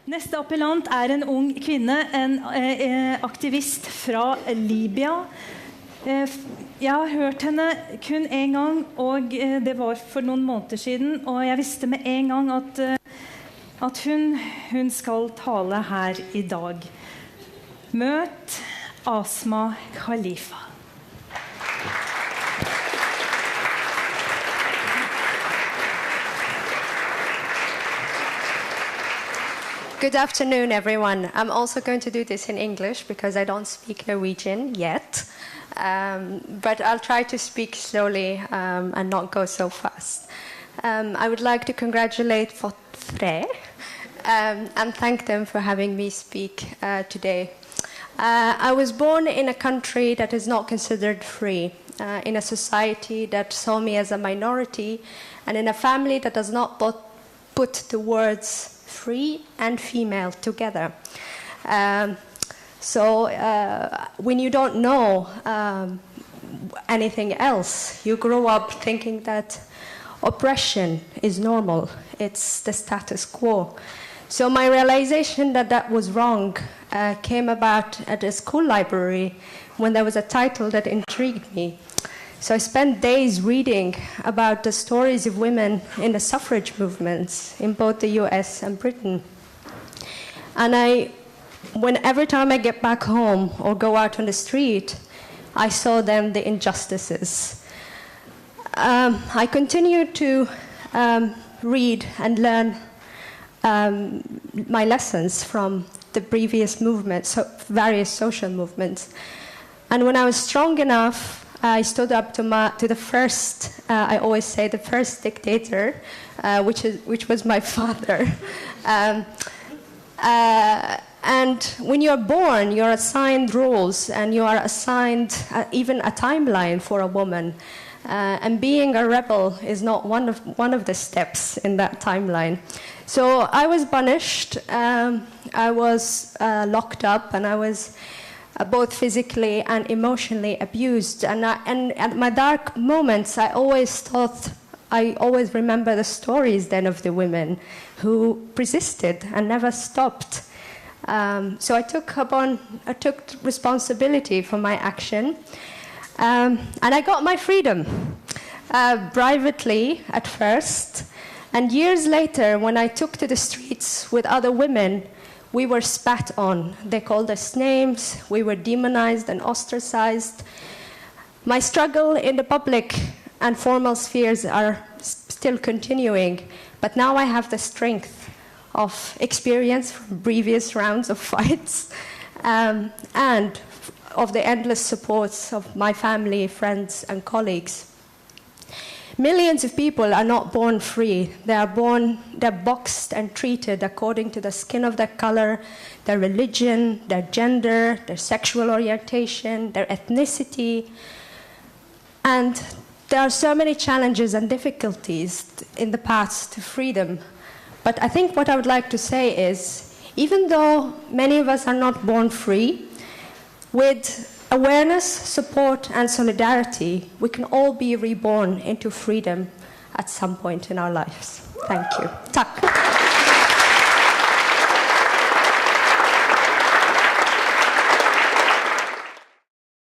Neste appellant en ung kvinne, en aktivist fra Libya. Jeg har hørt henne kun en gang, og det var for noen måneder siden, og jeg visste med en gang at hun skal tale her i dag. Møt Asma Khalifa. Good afternoon, everyone. I'm also going to do this in English because I don't speak Norwegian yet. But I'll try to speak slowly and not go so fast. I would like to congratulate Født Fri and thank them for having me speak today. I was born in a country that is not considered free, in a society that saw me as a minority, and in a family that does not put the words free and female together. So when you don't know anything else, you grow up thinking that oppression is normal. It's the status quo. So my realization that that was wrong came about at a school library when there was a title that intrigued me. So I spent days reading about the stories of women in the suffrage movements in both the US and Britain. And every time I get back home or go out on the street, I saw them, the injustices. I continued to read and learn my lessons from the previous movements, various social movements. And when I was strong enough, I stood up to the first, I always say, the first dictator, which was my father. And when you're born, you're assigned roles, and you are assigned even a timeline for a woman. And being a rebel is not one of the steps in that timeline. So I was punished. I was locked up, and I was both physically and emotionally abused. And at my dark moments, I always remember the stories then of the women who persisted and never stopped. So I took responsibility for my action, and I got my freedom, privately at first. And years later, when I took to the streets with other women, we were spat on. They called us names. We were demonized and ostracized. My struggle in the public and formal spheres are still continuing, but now I have the strength of experience from previous rounds of fights and of the endless supports of my family, friends, and colleagues. Millions of people are not born free. They're boxed and treated according to the skin of their color, their religion, their gender, their sexual orientation, their ethnicity. And there are so many challenges and difficulties in the path to freedom. But I think what I would like to say is, even though many of us are not born free, with awareness, support, and solidarity, we can all be reborn into freedom at some point in our lives. Thank you. Tack.